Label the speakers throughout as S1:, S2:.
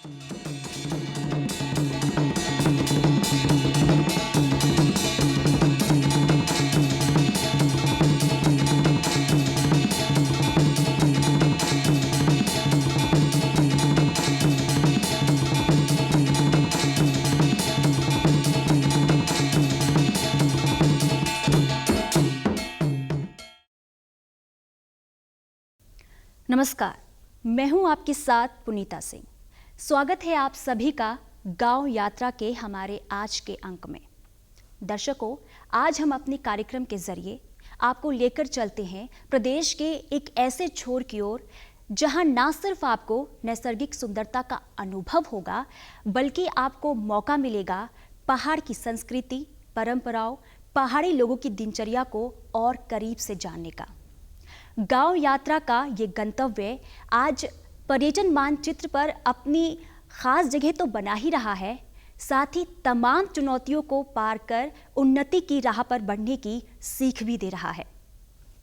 S1: नमस्कार, मैं हूं आपके साथ पुनीता सिंह। स्वागत है आप सभी का गांव यात्रा के हमारे आज के अंक में। दर्शकों, आज हम अपने कार्यक्रम के जरिए आपको लेकर चलते हैं प्रदेश के एक ऐसे छोर की ओर जहां ना सिर्फ आपको नैसर्गिक सुंदरता का अनुभव होगा, बल्कि आपको मौका मिलेगा पहाड़ की संस्कृति, परंपराओं, पहाड़ी लोगों की दिनचर्या को और करीब से जानने का। गांव यात्रा का ये गंतव्य आज पर्यटन मानचित्र पर अपनी खास जगह तो बना ही रहा है, साथ ही तमाम चुनौतियों को पार कर उन्नति की राह पर बढ़ने की सीख भी दे रहा है।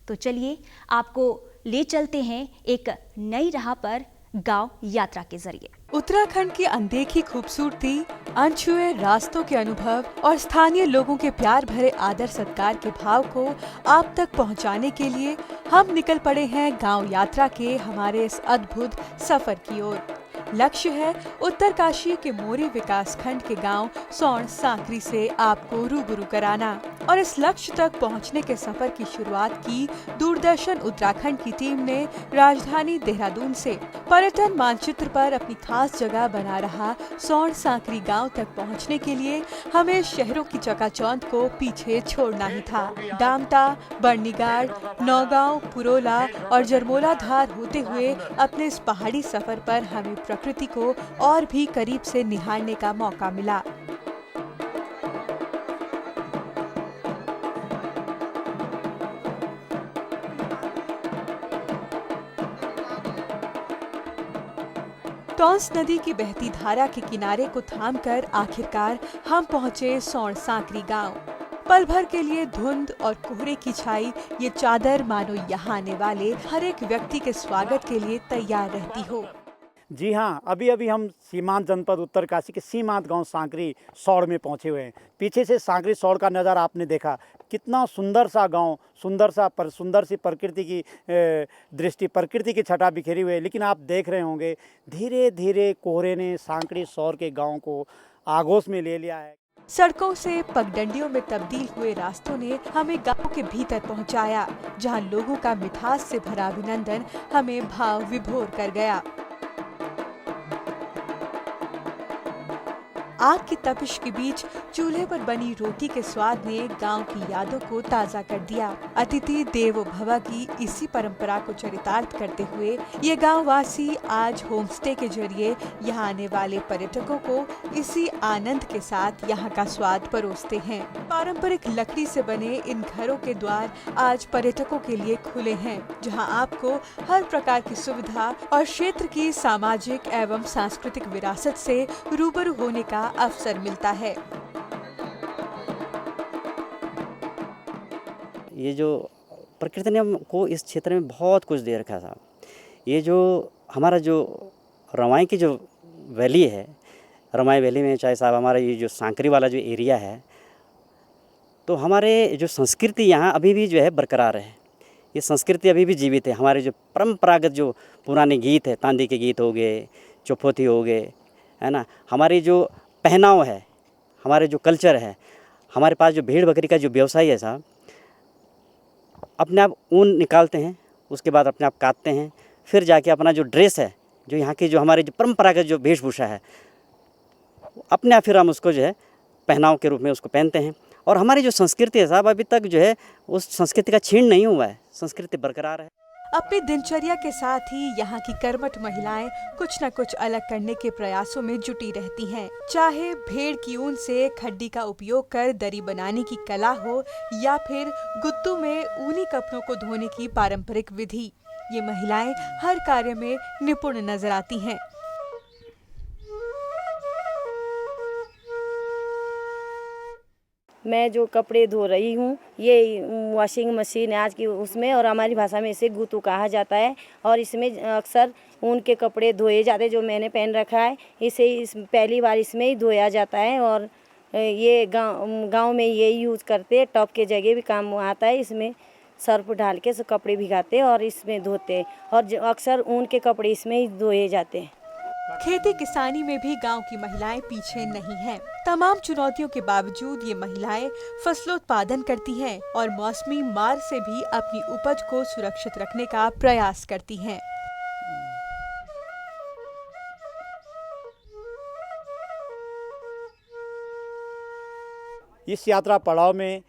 S1: तो चलिए आपको ले चलते हैं एक नई राह पर गांव यात्रा के जरिए।
S2: उत्तराखंड की अनदेखी खूबसूरती, अनछुए रास्तों के अनुभव और स्थानीय लोगों के प्यार भरे आदर सत्कार के भाव को आप तक पहुंचाने के लिए हम निकल पड़े हैं गांव यात्रा के हमारे इस अद्भुत सफर की ओर। लक्ष्य है उत्तरकाशी के मोरी विकास खंड के गांव सौण सांकरी से आपको रूबरू कराना। और इस लक्ष्य तक पहुंचने के सफर की शुरुआत की दूरदर्शन उत्तराखंड की टीम ने राजधानी देहरादून से। पर्यटन मानचित्र पर अपनी खास जगह बना रहा सौण सांकरी गांव तक पहुंचने के लिए हमें शहरों की चकाचौंध को पीछे छोड़ना ही था। डामटा, बर्नीगाड़, नौगांव, पुरोला और जरमोला धार होते हुए अपने इस पहाड़ी सफर पर हमें प्रकृति को और भी करीब से निहारने का मौका मिला। टॉन्स नदी की बहती धारा के किनारे को थामकर आखिरकार हम पहुंचे सौण सांकरी गांव। पल भर के लिए धुंध और कोहरे की छाई ये चादर मानो यहाँ आने वाले हर एक व्यक्ति के स्वागत के लिए तैयार रहती हो।
S3: जी हाँ, अभी हम सीमांत जनपद उत्तरकाशी के सीमांत गांव सांकरी सौड़ में पहुंचे हुए हैं। पीछे से सांकरी सौड़ का नज़ारा आपने देखा, कितना सुंदर सा गांव, सुंदर सी प्रकृति की दृष्टि, प्रकृति की छटा बिखेरी हुई है। लेकिन आप देख रहे होंगे धीरे धीरे कोहरे ने सांकरी सौड़ के गाँव को आगोश में ले लिया है।
S2: सड़कों से पगडंडियों में तब्दील हुए रास्तों ने हमें गांव के भीतर पहुंचाया, जहां लोगों का मिठास से भरा अभिनंदन हमें भाव विभोर कर गया। आग की तपिश के बीच चूल्हे पर बनी रोटी के स्वाद ने गांव की यादों को ताज़ा कर दिया। अतिथि देवो भव की इसी परंपरा को चरितार्थ करते हुए ये गांव वासी आज होम स्टे के जरिए यहाँ आने वाले पर्यटकों को इसी आनंद के साथ यहाँ का स्वाद परोसते हैं। पारंपरिक लकड़ी से बने इन घरों के द्वार आज पर्यटकों के लिए खुले हैं, जहाँ आपको हर प्रकार की सुविधा और क्षेत्र की सामाजिक एवं सांस्कृतिक विरासत से रूबरू होने का अवसर मिलता है।
S4: ये जो प्रकृति ने हमको इस क्षेत्र में बहुत कुछ दे रखा था। ये जो हमारा जो रवाई की जो वैली है, रवाई वैली में चाहे साहब हमारा ये जो सांकरी वाला जो एरिया है, तो हमारे जो संस्कृति यहाँ अभी भी जो है बरकरार है। ये संस्कृति अभी भी जीवित है। हमारे जो परंपरागत जो पुराने गीत है, तांदी के गीत हो गए, चौपोथी हो गए, है ना, हमारी जो पहनाव है, हमारे जो कल्चर है, हमारे पास जो भेड़ बकरी का जो व्यवसाय है साहब, अपने आप ऊन निकालते हैं, उसके बाद अपने आप काटते हैं, फिर जाके अपना जो ड्रेस है, जो यहाँ की जो हमारे जो परंपरागत जो वेशभूषा है, अपने आप फिर हम उसको जो है पहनाव के रूप में उसको पहनते हैं। और हमारी जो संस्कृति है साहब, अभी तक जो है उस संस्कृति का क्षीण नहीं हुआ है, संस्कृति बरकरार है।
S2: अपनी दिनचर्या के साथ ही यहाँ की कर्मठ महिलाएं कुछ न कुछ अलग करने के प्रयासों में जुटी रहती हैं। चाहे भेड़ की ऊन से खड्डी का उपयोग कर दरी बनाने की कला हो या फिर गुत्तू में ऊनी कपड़ों को धोने की पारंपरिक विधि, ये महिलाएं हर कार्य में निपुण नजर आती हैं।
S5: मैं जो कपड़े धो रही हूँ ये वॉशिंग मशीन है आज की उसमें, और हमारी भाषा में इसे गुतू कहा जाता है। और इसमें अक्सर ऊन के कपड़े धोए जाते हैं जो मैंने पहन रखा है, इस पहली बार इसमें ही धोया जाता है। और ये गांव में ये यूज़ करते हैं, टॉप के जगह भी काम आता है। इसमें सर्फ डाल के कपड़े भिगाते हैं और इसमें धोते हैं, और अक्सर ऊन के कपड़े इसमें ही धोए जाते हैं।
S2: खेती किसानी में भी गांव की महिलाएं पीछे नहीं हैं। तमाम चुनौतियों के बावजूद ये महिलाएं फसलोत्पादन करती हैं और मौसमी मार से भी अपनी उपज को सुरक्षित रखने का प्रयास करती हैं।
S3: इस यात्रा पड़ाव में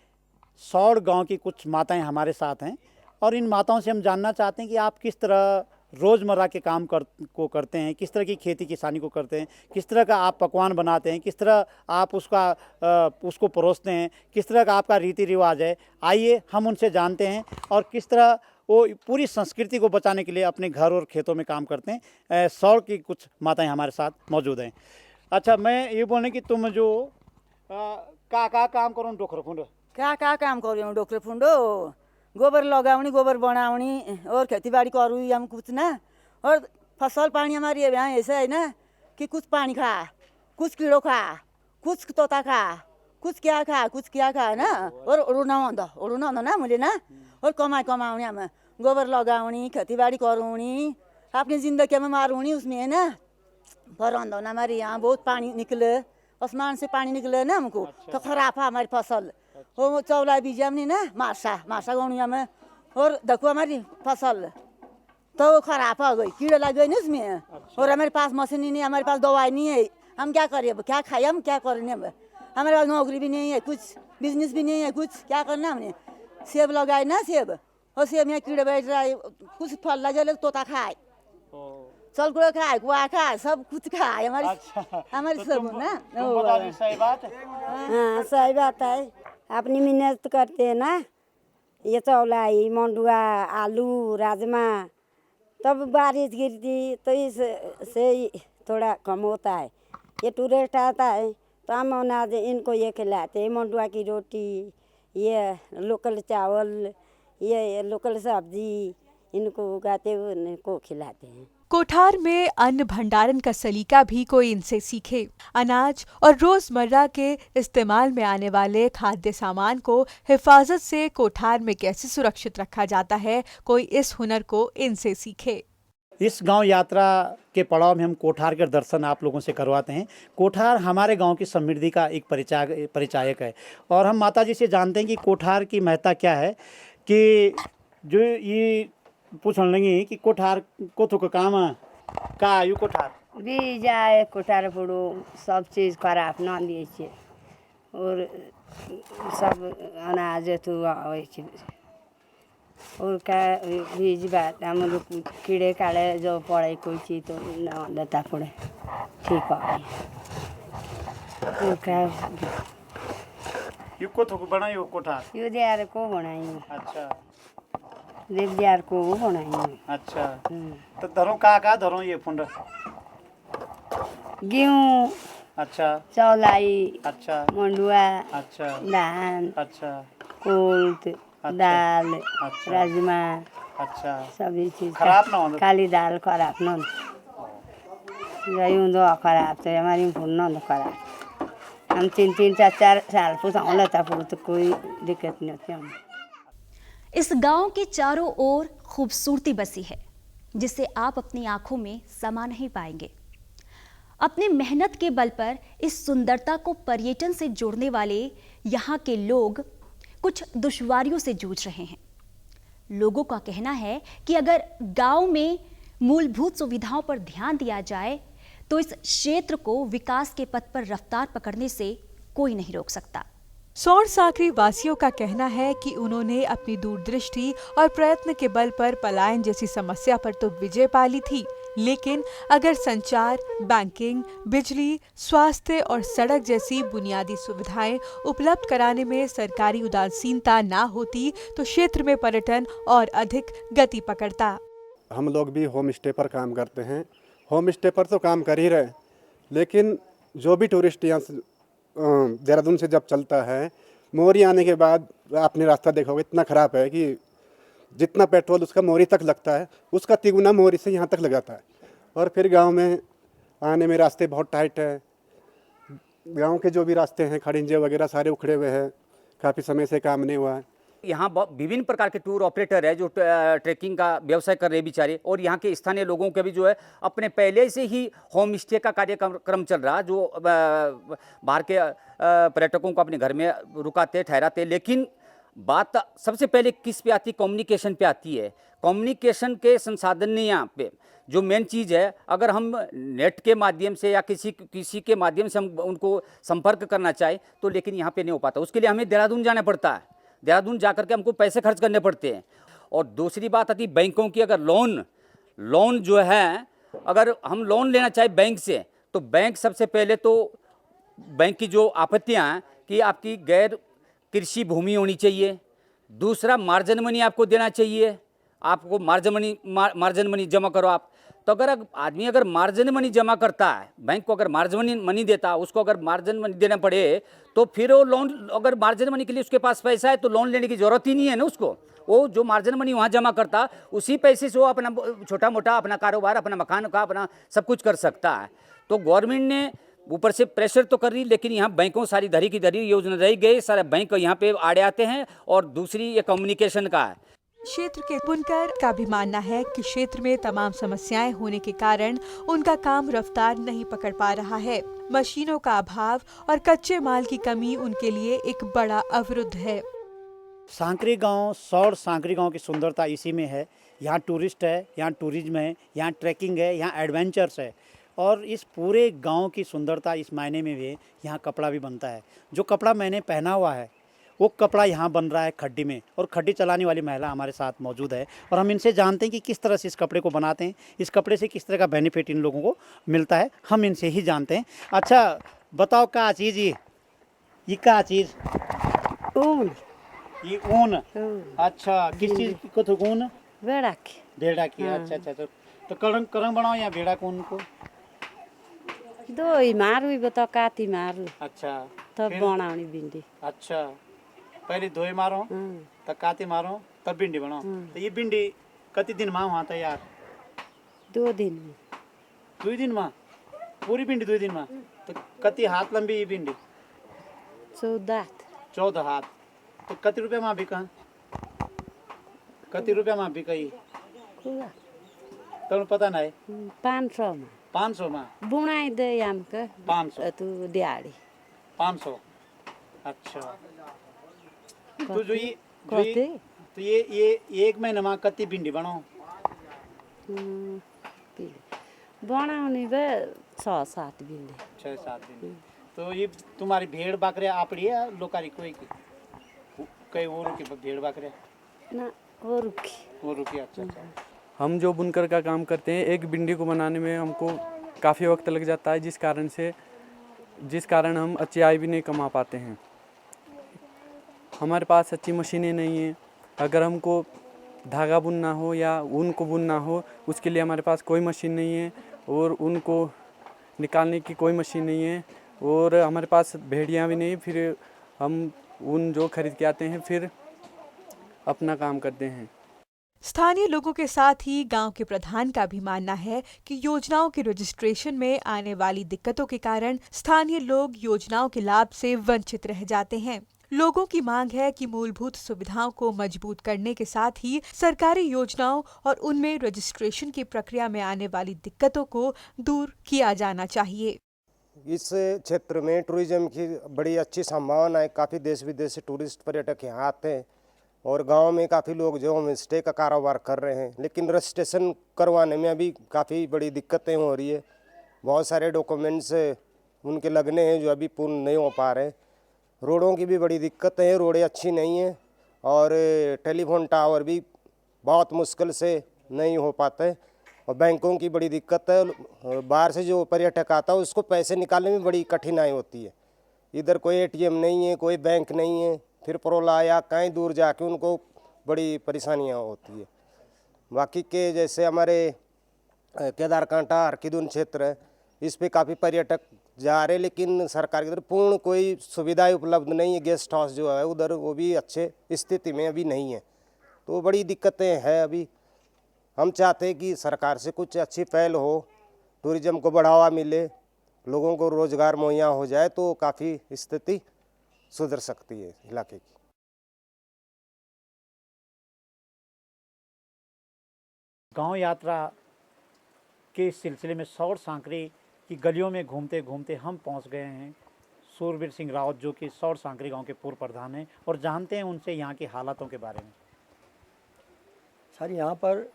S3: सौड़ गांव की कुछ माताएं हमारे साथ हैं और इन माताओं से हम जानना चाहते हैं कि आप किस तरह रोज़मर्रा के काम को करते हैं, किस तरह की खेती किसानी को करते हैं, किस तरह का आप पकवान बनाते हैं, किस तरह आप उसको परोसते हैं, किस तरह का आपका रीति रिवाज है। आइए हम उनसे जानते हैं और किस तरह वो पूरी संस्कृति को बचाने के लिए अपने घर और खेतों में काम करते हैं। सौड़ की कुछ माताएं हमारे साथ मौजूद हैं। अच्छा, मैं ये बोलने कि तुम जो का काम करो डोखरो फुंडो
S6: का काम करूँ डोकरे फुंडो, गोबर लगाउने, गोबर बनाउने और खेतीबाड़ी करूँ हम कुछ ना। और फसल पानी हमारी यहाँ ऐसा है ना कि कुछ पानी खा, कुछ कीड़ो खा, कुछ तोता खा, कुछ क्या खा ना। और उड़ना होता ना मुझे ना। और कमाउने हम गोबर लगाउने, खेतीबाड़ी करूँनी, अपनी जिंदगी में मारूँनी उसमें है ना। पर हमारे यहाँ बहुत पानी निकले, आसमान से पानी निकले ना हमको। तो खराब है हमारी फसल। वो चौला बीज हमने ना मासा गाँव में। और देखो हमारी फसल तो खराब हो गई, कीड़े लग गए ना उसमें। और हमारे पास मशीन नहीं है, हमारे पास दवाई नहीं है। हम क्या करें, अब क्या खाए, हम क्या करें। अब हमारे पास नौकरी भी नहीं है, कुछ बिजनेस भी नहीं है, कुछ क्या करना हमने। सेब लगाए ना, सेब और सेब में कीड़े बैठ रहा है। कुछ फल लगे तोता खाए, चलकुड़ा खाए, कुआ खाए, सब कुछ खाए हमारे।
S3: अच्छा,
S6: हमारे सब ना।
S3: सही बात है।
S7: हाँ सही बात है। अपनी मेहनत करते हैं ना, ये चौलाई, मंडुआ, आलू, राजमा, तब बारिश गिरती तो इससे थोड़ा कम होता है। ये टूरिस्ट आता है तो हम अनाज इनको ये खिलाते हैं, मंडुआ की रोटी, ये लोकल चावल, ये लोकल सब्जी, इनको उगाते हुए इनको खिलाते हैं।
S2: कोठार में अन्न भंडारण का सलीका भी कोई इनसे सीखे। अनाज और रोजमर्रा के इस्तेमाल में आने वाले खाद्य सामान को हिफाजत से कोठार में कैसे सुरक्षित रखा जाता है, कोई इस हुनर को इनसे सीखे।
S3: इस गांव यात्रा के पड़ाव में हम कोठार के दर्शन आप लोगों से करवाते हैं। कोठार हमारे गांव की समृद्धि का एक परिचायक है और हम माता जी से जानते हैं कि कोठार की महत्ता क्या है। कि जो ये पूछने लगी कि कोठार को तो काम का यू कोठार
S7: बीज आए कोठार पुड़ो सब चीज़ खराब ना दिए छे और सब अनाज तो आवे छे और का बीज बात हम लोग कीड़े काड़े जो पड़े कोई चीज तो ना देता पड़े ठीक है। का
S3: यू को तो बनायो कोठार
S7: यो यार को बनाई।
S3: अच्छा,
S7: देव यार को बनाई।
S3: अच्छा, तो धरो का धरो ये फुंड
S7: गेहूँ,
S3: अच्छा,
S7: चौलाई,
S3: अच्छा,
S7: मंडुआ,
S3: अच्छा,
S7: धान,
S3: अच्छा,
S7: कोल्थ, दाल,
S3: अच्छा,
S7: राजमा,
S3: अच्छा,
S7: सभी चीज
S3: खराब ना हो।
S7: काली दाल खराब ना जायूं दो खराब तो हमारी फुन्ना दो खराब। हम 3-4 साल पुसाऊं था पुर तो कोई दिक्कत नहीं होती हमें।
S1: इस गांव के चारों ओर खूबसूरती बसी है जिसे आप अपनी आंखों में समा नहीं पाएंगे। अपनी मेहनत के बल पर इस सुंदरता को पर्यटन से जोड़ने वाले यहाँ के लोग कुछ दुश्वारियों से जूझ रहे हैं। लोगों का कहना है कि अगर गांव में मूलभूत सुविधाओं पर ध्यान दिया जाए तो इस क्षेत्र को विकास के पथ पर रफ्तार पकड़ने से कोई नहीं रोक सकता।
S2: सौड़ सांकरी वासियों का कहना है कि उन्होंने अपनी दूरदृष्टि और प्रयत्न के बल पर पलायन जैसी समस्या पर तो विजय पा ली थी, लेकिन अगर संचार, बैंकिंग, बिजली, स्वास्थ्य और सड़क जैसी बुनियादी सुविधाएं उपलब्ध कराने में सरकारी उदासीनता ना होती तो क्षेत्र में पर्यटन और अधिक गति पकड़ता।
S8: हम लोग भी होम स्टे पर काम करते हैं। होम स्टे पर तो काम कर ही रहे, लेकिन जो भी टूरिस्ट यहाँ से देहरादून से जब चलता है मोरी आने के बाद आपने रास्ता देखा होगा, इतना ख़राब है कि जितना पेट्रोल उसका मोरी तक लगता है उसका तिगुना मोरी से यहाँ तक लग जाता है। और फिर गांव में आने में रास्ते बहुत टाइट है। गांव के जो भी रास्ते हैं खड़िंजे वगैरह सारे उखड़े हुए हैं, काफ़ी समय से काम नहीं हुआ है।
S9: यहाँ विभिन्न प्रकार के टूर ऑपरेटर है जो ट्रैकिंग का व्यवसाय कर रहे हैं बेचारे, और यहाँ के स्थानीय लोगों के भी जो है अपने पहले से ही होम स्टे का कार्यक्रम चल रहा, जो बाहर के पर्यटकों को अपने घर में रुकाते ठहराते। लेकिन बात सबसे पहले किस पे आती है? कम्युनिकेशन पे आती है। कम्युनिकेशन के संसाधन नहीं यहाँ पे जो मेन चीज़ है। अगर हम नेट के माध्यम से या किसी के माध्यम से हम उनको संपर्क करना चाहें तो लेकिन यहाँ पे नहीं हो पाता। उसके लिए हमें देहरादून जाना पड़ता है, देहरादून जा करके हमको पैसे खर्च करने पड़ते हैं। और दूसरी बात आती है बैंकों की। अगर लोन जो है, अगर हम लोन लेना चाहे बैंक से, तो बैंक सबसे पहले तो बैंक की जो आपत्तियाँ हैं कि आपकी गैर कृषि भूमि होनी चाहिए, दूसरा मार्जिन मनी आपको देना चाहिए, आपको मार्जिन मनी जमा करो आप। तो अगर आदमी अगर मार्जिन मनी जमा करता है, बैंक को अगर मार्जिन मनी देता है, उसको अगर मार्जिन मनी देना पड़े तो फिर वो लोन, अगर मार्जिन मनी के लिए उसके पास पैसा है तो लोन लेने की ज़रूरत ही नहीं है ना उसको। वो जो मार्जिन मनी वहाँ जमा करता उसी पैसे से वो अपना छोटा मोटा अपना कारोबार, अपना मकान का, अपना सब कुछ कर सकता है। तो गवर्नमेंट ने ऊपर से प्रेशर तो कर रही, लेकिन यहाँ बैंकों सारी धरी की धरी योजना रह गई, सारे बैंक यहाँ पे आड़े आते हैं। और दूसरी ये कम्युनिकेशन का है।
S2: क्षेत्र के बुनकर का भी मानना है कि क्षेत्र में तमाम समस्याएं होने के कारण उनका काम रफ्तार नहीं पकड़ पा रहा है। मशीनों का अभाव और कच्चे माल की कमी उनके लिए एक बड़ा अवरुद्ध है।
S3: सांकरी गांव, सौड़ सांकरी गांव की सुंदरता इसी में है। यहाँ टूरिस्ट है, यहाँ टूरिज्म है, यहाँ ट्रैकिंग है, यहाँ एडवेंचर्स है। और इस पूरे गांव की सुंदरता इस मायने में भी यहाँ कपड़ा भी बनता है। जो कपड़ा मैंने पहना हुआ है वो कपड़ा यहाँ बन रहा है खड्डी में, और खड्डी चलाने वाली महिला हमारे साथ मौजूद है। और हम इनसे जानते हैं कि किस तरह से इस कपड़े को बनाते हैं, इस कपड़े से किस तरह का बेनिफिट इन लोगों को मिलता है, हम इनसे ही जानते हैं। अच्छा बताओ क्या चीज़ ये क्या चीज़?
S7: ऊन।
S3: ये ऊन। अच्छा, किस चीज़ को? तो ऊन
S7: भेड़ा की।
S3: भेड़ा की। अच्छा अच्छा। तो करंग बनाओ या भेड़ा को ऊन को?
S7: दो ही मारू बताओ काती मारू।
S3: अच्छा,
S7: तब बनाउनी भिंडी।
S3: अच्छा, पहले धोए मारो तब काते मारो तब भिंडी बनाओ। तो ये भिंडी कति दिन में वहाँ तैयार?
S7: 2 दिन में।
S3: 2 दिन में पूरी भिंडी 2 दिन में? तो कति हाथ लंबी ये भिंडी? 14 हाथ। तो कति रुपये में बिका? कति रुपये में बिका? तुम पता नहीं?
S7: 500 में।
S3: 500 में
S7: बुनाई दे हमके
S3: 500
S7: तू दिहाड़ी
S3: 500। अच्छा, तो जो ये तो ये एक महीने में कति भिंडी बनाओ?
S7: बनाउने बे 6-7 भिंडी।
S3: 6-7 भिंडी। तो ये तुम्हारी भेड़ बकरे आपड़ी है लोकारी कोई की? कई वो रुकी भेड़ बकरे
S7: ना वो रुकी।
S3: अच्छा अच्छा।
S10: हम जो बुनकर का काम करते हैं, एक भिंडी को बनाने में हमको काफ़ी वक्त लग जाता है, जिस कारण हम अच्छी आय भी नहीं कमा पाते हैं। हमारे पास अच्छी मशीनें नहीं हैं। अगर हमको धागा बुनना हो या ऊन को बुनना हो, उसके लिए हमारे पास कोई मशीन नहीं है, और ऊन को निकालने की कोई मशीन नहीं है, और हमारे पास भेड़ियाँ भी नहीं। फिर हम ऊन जो खरीद के आते हैं फिर अपना काम करते हैं।
S2: स्थानीय लोगों के साथ ही गांव के प्रधान का भी मानना है कि योजनाओं के रजिस्ट्रेशन में आने वाली दिक्कतों के कारण स्थानीय लोग योजनाओं के लाभ से वंचित रह जाते हैं। लोगों की मांग है कि मूलभूत सुविधाओं को मजबूत करने के साथ ही सरकारी योजनाओं और उनमें रजिस्ट्रेशन की प्रक्रिया में आने वाली दिक्कतों को दूर किया जाना चाहिए।
S11: इस क्षेत्र में टूरिज्म की बड़ी अच्छी संभावना है। काफ़ी देश विदेश से टूरिस्ट पर्यटक यहाँ आते हैं, और गांव में काफ़ी लोग जो होम स्टे का कारोबार कर रहे हैं, लेकिन रजिस्ट्रेशन करवाने में अभी काफ़ी बड़ी दिक्कतें हो रही है। बहुत सारे डॉक्यूमेंट्स उनके लगने हैं जो अभी पूर्ण नहीं हो पा रहे। रोडों की भी बड़ी दिक्कतें हैं, रोडें अच्छी नहीं हैं, और टेलीफोन टावर भी बहुत मुश्किल से नहीं हो पाते, और बैंकों की बड़ी दिक्कत है। बाहर से जो पर्यटक आता है उसको पैसे निकालने में बड़ी कठिनाई होती है। इधर कोई एटीएम नहीं है, कोई बैंक नहीं है, फिर परोला या कहीं दूर जाके उनको बड़ी परेशानियां होती है। बाकी के जैसे हमारे केदारकांठा हरकिदुन क्षेत्र है, इस पे काफ़ी पर्यटक जा रहे, लेकिन सरकार की तरफ पूर्ण कोई सुविधाएं उपलब्ध नहीं है। गेस्ट हाउस जो है उधर वो भी अच्छे स्थिति में अभी नहीं है, तो बड़ी दिक्कतें हैं अभी। हम चाहते हैं कि सरकार से कुछ अच्छी पहल हो, टूरिज्म को बढ़ावा मिले, लोगों को रोजगार मुहैया हो जाए तो काफ़ी स्थिति सुधर सकती है इलाके की।
S3: गांव यात्रा के सिलसिले में सौर सांकरी की गलियों में घूमते घूमते हम पहुंच गए हैं सूरवीर सिंह रावत, जो कि सौर सांकरी गांव के पूर्व प्रधान हैं, और जानते हैं उनसे यहाँ की हालातों के बारे में।
S12: सर, यहाँ पर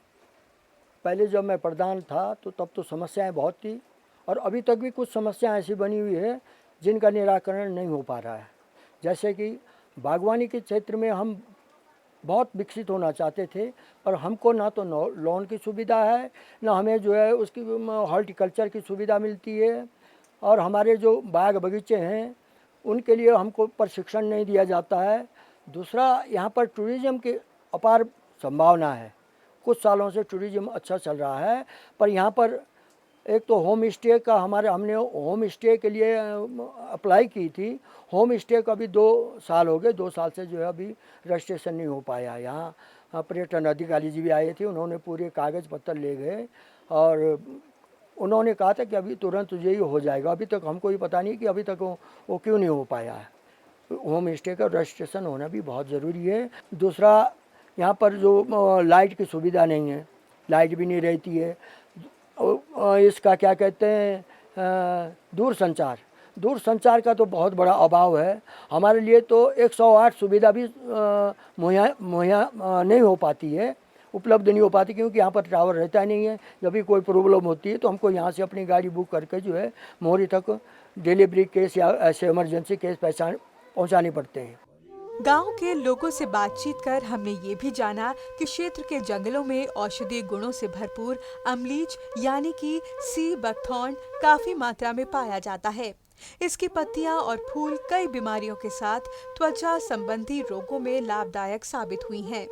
S12: पहले जब मैं प्रधान था तो तब तो समस्याएं बहुत थी, और अभी तक भी कुछ समस्याएं ऐसी बनी हुई है जिनका निराकरण नहीं हो पा रहा है। जैसे कि बागवानी के क्षेत्र में हम बहुत विकसित होना चाहते थे, पर हमको ना तो लोन की सुविधा है, ना हमें जो है उसकी हॉर्टिकल्चर की सुविधा मिलती है, और हमारे जो बाग बगीचे हैं उनके लिए हमको प्रशिक्षण नहीं दिया जाता है। दूसरा, यहाँ पर टूरिज़्म की अपार संभावना है। कुछ सालों से टूरिज़्म अच्छा चल रहा है, पर यहाँ पर एक तो होम स्टे का हमने होम स्टे के लिए अप्लाई की थी। होम स्टे का भी 2 साल हो गए, 2 साल से जो है अभी रजिस्ट्रेशन नहीं हो पाया। यहाँ पर्यटन अधिकारी जी भी आए थे, उन्होंने पूरे कागज़ पत्र ले गए और उन्होंने कहा था कि अभी तुरंत यही हो जाएगा। अभी तक हमको ये पता नहीं कि अभी तक वो क्यों नहीं हो पाया है। होम स्टे का रजिस्ट्रेशन होना भी बहुत ज़रूरी है। दूसरा, यहाँ पर जो लाइट की सुविधा नहीं है, लाइट भी नहीं रहती है। इसका क्या कहते हैं, दूरसंचार का तो बहुत बड़ा अभाव है। हमारे लिए तो 108 सुविधा भी मुहैया नहीं हो पाती है, उपलब्ध नहीं हो पाती, क्योंकि यहाँ पर टावर रहता नहीं है। जब भी कोई प्रॉब्लम होती है तो हमको यहाँ से अपनी गाड़ी बुक करके जो है मोहरी तक डिलीवरी केस या ऐसे इमरजेंसी केस पहुँचाने पड़ते हैं।
S2: गांव के लोगों से बातचीत कर हमने ये भी जाना कि क्षेत्र के जंगलों में औषधीय गुणों से भरपूर अमलीच यानी कि सी बकथॉर्न काफी मात्रा में पाया जाता है। इसकी पत्तियां और फूल कई बीमारियों के साथ त्वचा संबंधी रोगों में लाभदायक साबित हुई हैं।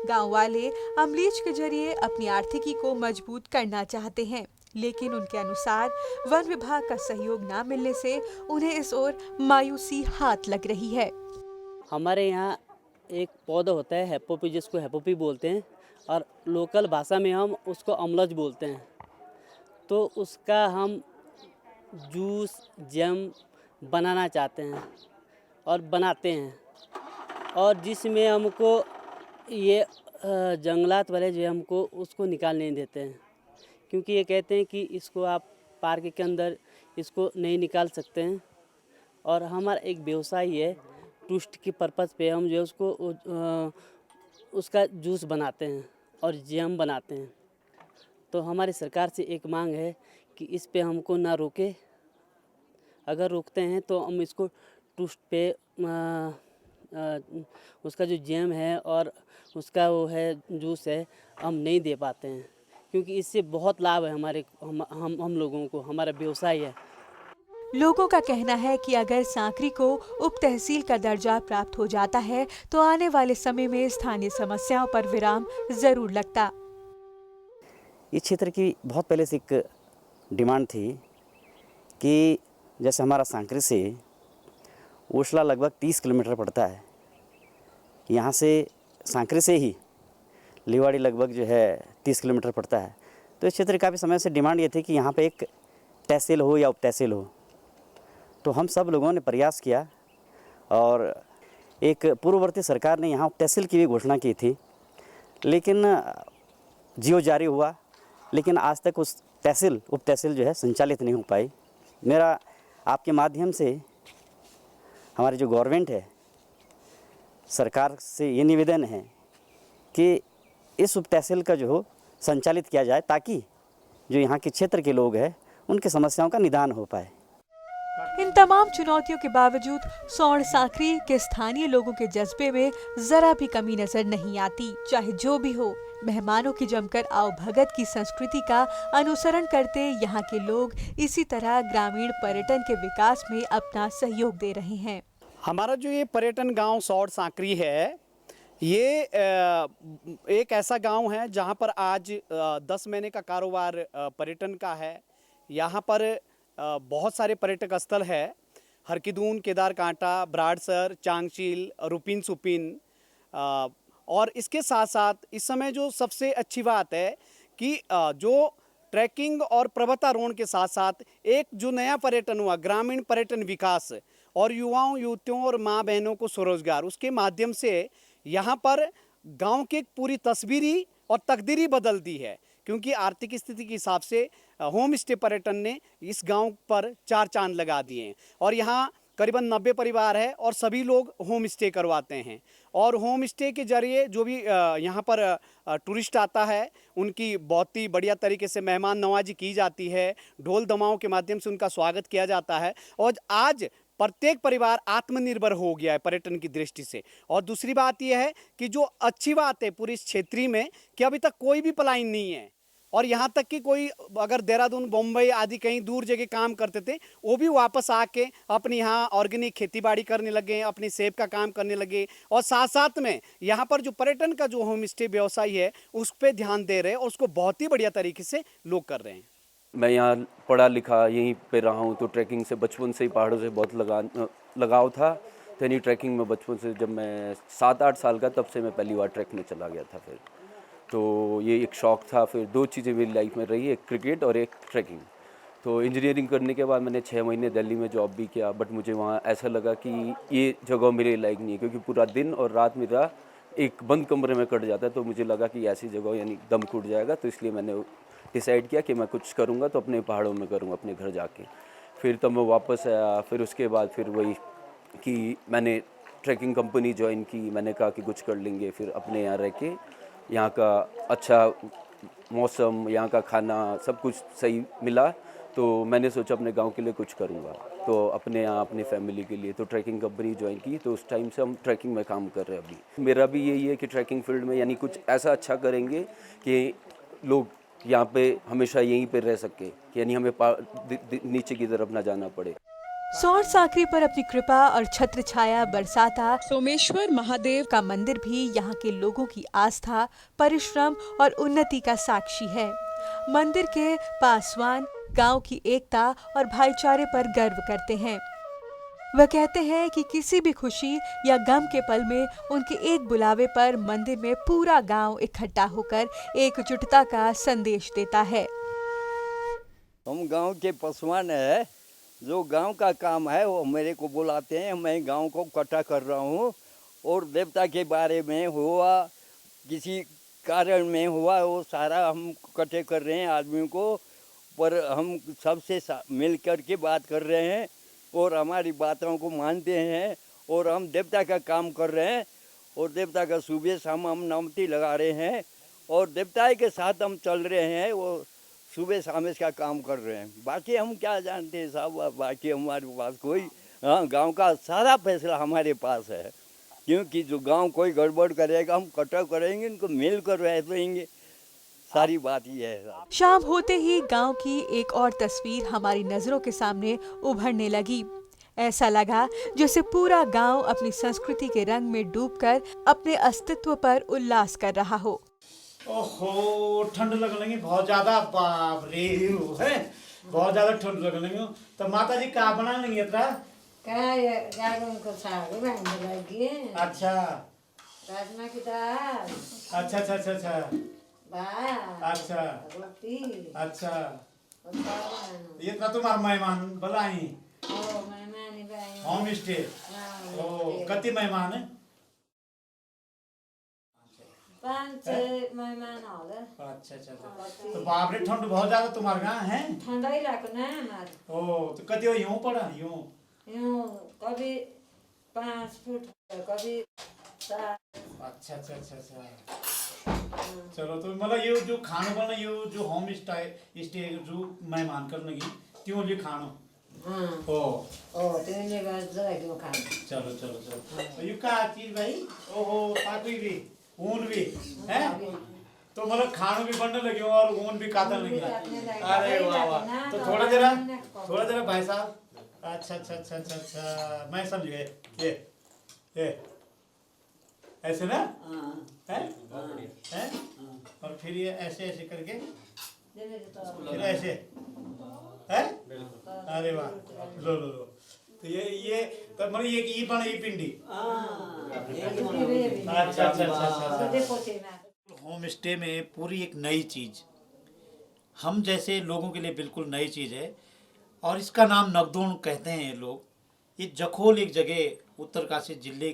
S2: गांव वाले अमलीच के जरिए अपनी आर्थिकी को मजबूत करना चाहते हैं, लेकिन उनके अनुसार वन विभाग का सहयोग न मिलने से उन्हें इस ओर मायूसी हाथ लग रही है।
S13: हमारे यहाँ एक पौधा होता है हेपोपी, जिसको हेपोपी बोलते हैं, और लोकल भाषा में हम उसको अमलज बोलते हैं। तो उसका हम जूस जैम बनाना चाहते हैं और बनाते हैं, और जिसमें हमको ये जंगलात वाले जो हमको उसको निकाल नहीं देते हैं, क्योंकि ये कहते हैं कि इसको आप पार्क के अंदर इसको नहीं निकाल सकते हैं। और हमारा एक व्यवसाय है, टूरिस्ट की पर्पज़ पे हम जो उसको उसका जूस बनाते हैं और जैम बनाते हैं। तो हमारी सरकार से एक मांग है कि इस पे हमको ना रोके। अगर रोकते हैं तो हम इसको टूरिस्ट पे उसका जो जैम है और उसका वो है जूस है हम नहीं दे पाते हैं, क्योंकि इससे बहुत लाभ है हम लोगों को, हमारा व्यवसाय है।
S2: लोगों का कहना है कि अगर सांकरी को उप तहसील का दर्जा प्राप्त हो जाता है तो आने वाले समय में स्थानीय समस्याओं पर विराम जरूर लगता।
S4: इस क्षेत्र की बहुत पहले से एक डिमांड थी कि जैसे हमारा सांकरी से ओशला लगभग 30 किलोमीटर पड़ता है, यहाँ से सांकरी से ही लिवाड़ी लगभग जो है 30 किलोमीटर पड़ता है। तो इस क्षेत्र की काफ़ी समय से डिमांड ये थी कि यहाँ पे एक तहसील हो या उप तहसील हो। तो हम सब लोगों ने प्रयास किया और एक पूर्ववर्ती सरकार ने यहाँ उप तहसील की भी घोषणा की थी, लेकिन जियो जारी हुआ, लेकिन आज तक उस तहसील उप तहसील जो है संचालित नहीं हो पाई। मेरा आपके माध्यम से हमारी जो गवर्नमेंट है, सरकार से ये निवेदन है कि इस उप तहसील का जो हो संचालित किया जाए, ताकि जो यहाँ के क्षेत्र के लोग हैं उनकी समस्याओं का निदान हो पाए।
S2: इन तमाम चुनौतियों के बावजूद सौड़ सांकरी के स्थानीय लोगों के जज्बे में जरा भी कमी नजर नहीं आती। चाहे जो भी हो, मेहमानों की जमकर आओ भगत की संस्कृति का अनुसरण करते यहाँ के लोग इसी तरह ग्रामीण पर्यटन के विकास में अपना सहयोग दे रहे हैं।
S14: हमारा जो ये पर्यटन गांव सौड़ सांकरी है, ये एक ऐसा गांव है जहां पर आज 10 महीने का कारोबार पर्यटन का है। यहाँ पर बहुत सारे पर्यटक स्थल है, हरकिदून, केदार कांटा, ब्राडसर, चांगचील, रुपिन सुपिन। और इसके साथ साथ इस समय जो सबसे अच्छी बात है कि जो ट्रैकिंग और पर्वतारोहण के साथ साथ एक जो नया पर्यटन हुआ, ग्रामीण पर्यटन विकास, और युवाओं, युवतियों और माँ बहनों को स्वरोजगार, उसके माध्यम से यहाँ पर गांव की एक पूरी तस्वीरी और तकदीरी बदल दी है। क्योंकि आर्थिक स्थिति के हिसाब से होम स्टे पर्यटन ने इस गांव पर 4 चांद लगा दिए हैं। और यहाँ करीबन 90 परिवार है और सभी लोग होम स्टे करवाते हैं। और होम स्टे के जरिए जो भी यहाँ पर टूरिस्ट आता है, उनकी बहुत ही बढ़िया तरीके से मेहमान नवाजी की जाती है, ढोल दमाओं के माध्यम से उनका स्वागत किया जाता है। और आज प्रत्येक परिवार आत्मनिर्भर हो गया है पर्यटन की दृष्टि से। और दूसरी बात यह है कि जो अच्छी बात है पूरी इस क्षेत्र में कि अभी तक कोई भी पलायन नहीं है। और यहाँ तक कि कोई अगर देहरादून, बम्बई आदि कहीं दूर जगह काम करते थे, वो भी वापस आके अपनी यहाँ ऑर्गेनिक खेतीबाड़ी करने लगे, अपनी सेब का काम करने लगे। और साथ साथ में यहाँ पर जो पर्यटन का जो होम स्टे व्यवसाय है उस पर ध्यान दे रहे हैं और उसको बहुत ही बढ़िया तरीके से लोग कर रहे हैं।
S15: मैं यहाँ पढ़ा लिखा यहीं पे रहा हूँ, तो ट्रैकिंग से बचपन से ही पहाड़ों से बहुत लगाव था। तो यानी ट्रैकिंग में बचपन से, जब मैं 7-8 साल का, तब से मैं पहली बार ट्रैक में चला गया था। फिर तो ये एक शौक़ था। फिर 2 चीज़ें मेरी लाइफ में रही, एक क्रिकेट और एक ट्रैकिंग। तो इंजीनियरिंग करने के बाद मैंने 6 महीने दिल्ली में जॉब भी किया, बट मुझे वहाँ ऐसा लगा कि ये जगह मेरे लायक नहीं है, क्योंकि पूरा दिन और रात मेरा एक बंद कमरे में कट जाता है। तो मुझे लगा कि ऐसी जगह यानी दम घुट जाएगा। तो इसलिए मैंने डिसाइड किया कि मैं कुछ करूँगा तो अपने पहाड़ों में करूँगा, अपने घर जाके। फिर तब मैं वापस आया। फिर उसके बाद फिर वही कि मैंने ट्रैकिंग कंपनी ज्वाइन की। मैंने कहा कि कुछ कर लेंगे। फिर अपने यहाँ रह के, यहाँ का अच्छा मौसम, यहाँ का खाना, सब कुछ सही मिला। तो मैंने सोचा अपने गांव के लिए कुछ करूँगा, तो अपने यहाँ अपनी फैमिली के लिए तो ट्रैकिंग कंपनी ज्वाइन की। तो उस टाइम से हम ट्रैकिंग में काम कर रहे हैं अभी। मेरा भी यही है कि ट्रैकिंग फील्ड में यानी कुछ ऐसा अच्छा करेंगे कि लोग यहाँ पे हमेशा यहीं पे रह सके, यानी हमें नीचे की तरफ ना जाना पड़े।
S2: सौर सांकरी पर अपनी कृपा और छत्र छाया बरसाता सोमेश्वर महादेव का मंदिर भी यहाँ के लोगों की आस्था, परिश्रम और उन्नति का साक्षी है। मंदिर के पासवान गांव की एकता और भाईचारे पर गर्व करते हैं। वह कहते हैं कि किसी भी खुशी या गम के पल में उनके एक बुलावे पर मंदिर में पूरा गांव इकट्ठा होकर एकजुटता का संदेश देता है।
S16: हम गांव के पासवान है, जो गांव का काम है वो मेरे को बुलाते हैं, मैं गांव को इकट्ठा कर रहा हूँ। और देवता के बारे में हुआ, किसी कारण में हुआ, वो सारा हम इकट्ठे कर रहे हैं आदमियों को। पर हम सबसे मिल कर के बात कर रहे हैं और हमारी बातों को मानते हैं। और हम देवता का काम कर रहे हैं और देवता का सुबह शाम हम नामती लगा रहे हैं और देवता के साथ हम चल रहे हैं। वो सुबह शाम इसका काम कर रहे हैं। बाकी हम क्या जानते हैं साहब, बाकी हमारे पास कोई, हाँ, गांव का सारा फैसला हमारे पास है। क्योंकि जो गांव कोई गड़बड़ करेगा हम इकट्ठा करेंगे, इनको मिल कर रहेंगे। सारी बात ये है।
S2: शाम होते ही गांव की एक और तस्वीर हमारी नजरों के सामने उभरने लगी। ऐसा लगा जैसे पूरा गांव अपनी संस्कृति के रंग में डूबकर अपने अस्तित्व पर उल्लास कर रहा हो।
S3: ओहो, ठंड लग लगी बहुत ज्यादा। बाप रे, है बहुत ज्यादा ठंड लग लगी। तो माता जी का बना लेंगे इतना? अच्छा,
S7: राजमा की दाल।
S3: अच्छा अच्छा अच्छा अच्छा अच्छा अच्छा। ये तो तुम्हारा मेहमान बुलाई होम स्टे। ओ, कति मेहमान है?
S7: 5-6 मेहमान होला।
S3: अच्छा अच्छा। तो बाप रे, ठंड बहुत ज्यादा तुम्हारे यहाँ है?
S7: ठंडा ही लागो ना हमारे।
S3: ओ, तो कति हो यूं पड़ा? यूं
S7: कभी 5 फुट, कभी 4।
S3: अच्छा अच्छा अच्छा अच्छा। चलो, तो मतलब ये जो खानो बना, ये जो होम स्टे जो मेहमान करने की त्यों लिए खानो।
S7: ओ तेरे बाद जरा क्यों खाना।
S3: चलो चलो चलो। ये क्या चीज भाई? ओहो, पाकवी भी, ऊन भी है। तो मतलब खानो भी बनने लगे और ऊन भी काटने लगे। अरे वाह वाह। तो थोड़ा जरा भाई साहब। अच्छा अच्छा अच्छा अच्छा अच्छा, मैं समझ गए। ये ऐसे ना है? और फिर ये ऐसे ऐसे करके, फिर ऐसे है? अरे वाह, लो लो लो। तो ये तो मतलब ये ई बन ई पिंडी। अच्छा। होम स्टे में पूरी एक नई चीज़, हम जैसे लोगों के लिए बिल्कुल नई चीज़ है और इसका नाम नगदोण कहते हैं ये लोग। ये जखोल एक जगह उत्तरकाशी जिले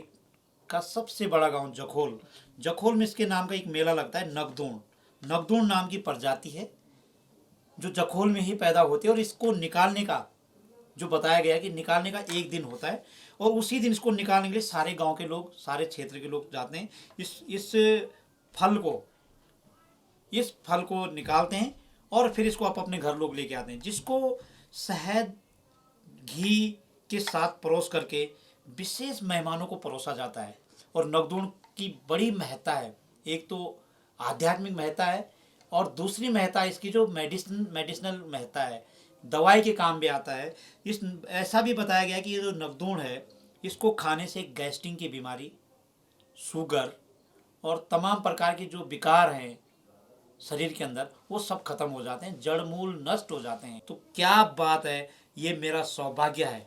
S3: का सबसे बड़ा गांव जखोल, जखोल में इसके नाम का एक मेला लगता है नगदोण। नगदोण नाम की प्रजाति है जो जखोल में ही पैदा होती है और इसको निकालने का जो बताया गया है कि निकालने का एक दिन होता है और उसी दिन इसको निकालने के लिए सारे गांव के लोग, सारे क्षेत्र के लोग जाते हैं। इस फल को निकालते हैं और फिर इसको आप अपने घर लोग लेके आते हैं, जिसको शहद घी के साथ परोस करके विशेष मेहमानों को परोसा जाता है। और नगदोण की बड़ी महत्ता है, एक तो आध्यात्मिक महत्ता है और दूसरी महत्ता इसकी जो मेडिसिनल महत्ता है, दवाई के काम भी आता है। ऐसा भी बताया गया कि ये जो नगदोण है इसको खाने से गैस्ट्रिक की बीमारी, शुगर और तमाम प्रकार के जो विकार हैं शरीर के अंदर वो सब खत्म हो जाते हैं, जड़ मूल नष्ट हो जाते हैं। तो क्या बात है, ये मेरा सौभाग्य है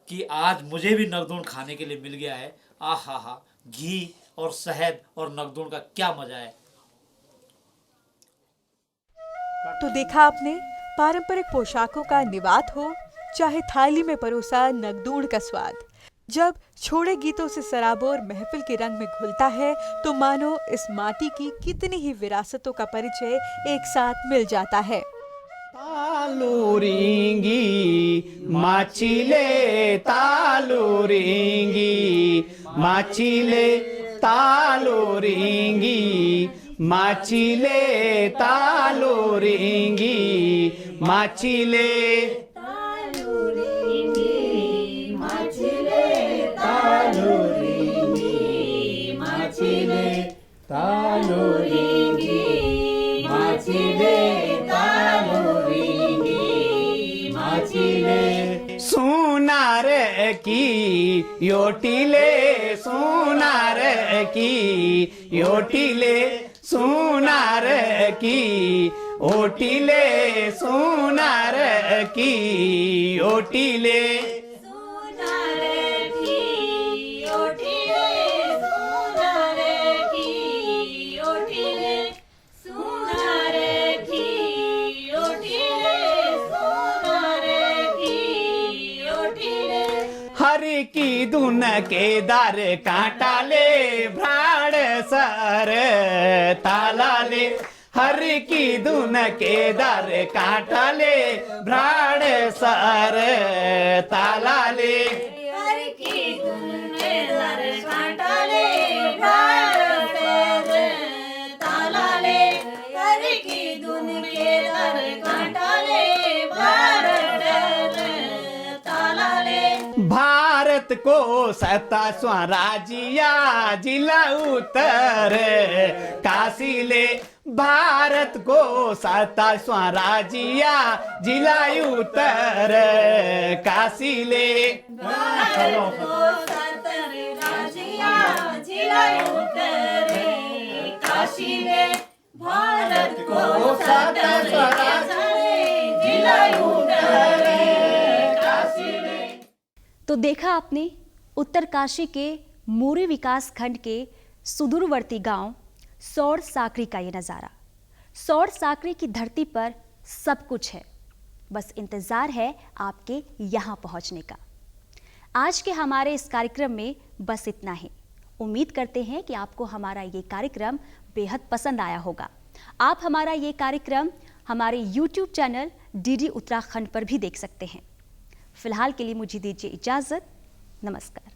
S3: कि आज मुझे भी नगदोण खाने के लिए मिल गया है। आहा हा, घी और शहद और नगदोण का क्या मजा है।
S2: तो देखा आपने, पारंपरिक पोशाकों का निवात हो, चाहे थाली में परोसा नगदोण का स्वाद, जब छोड़े गीतों से सराबोर महफिल के रंग में घुलता है तो मानो इस माटी की कितनी ही विरासतों का परिचय एक साथ मिल जाता है।
S14: तालूरिंगी माचिले तालूरिंगी माचिले तालूरिंगी माचिले तालूरिंगी माचिले सोनार की योटिले सोनार की योटिले सोनार की ओटिले सोनार की ओटिले हरि की धुन के दर कांटा ले भ्राड़ सर ताला ले, हरि की धुन के दर कांटा ले भ्राड़ सर ताला ले, हरि की धुन के दर कांटा ले भ्राड़ सर ताला ले, हरि की धुन के दर कांटा ले भ्राड़ सर ताला ले। भारत को 27वां राज्य जिला उत्तर काशी ले, भारत को 27वां राज्य जिला उत्तर काशी ले, भारत को 27 राज्य जिला उत्तर काशी ले, भारत को 27वां राज्य जिला उत्तर काशी ले।
S1: तो देखा आपने उत्तरकाशी के मोरी विकास खंड के सुदूरवर्ती गांव सौड़ साकरी का ये नज़ारा। सौड़ साकरी की धरती पर सब कुछ है, बस इंतज़ार है आपके यहाँ पहुँचने का। आज के हमारे इस कार्यक्रम में बस इतना ही। उम्मीद करते हैं कि आपको हमारा ये कार्यक्रम बेहद पसंद आया होगा। आप हमारा ये कार्यक्रम हमारे YouTube चैनल DD उत्तराखंड पर भी देख सकते हैं। फिलहाल के लिए मुझे दीजिए इजाज़त। नमस्कार।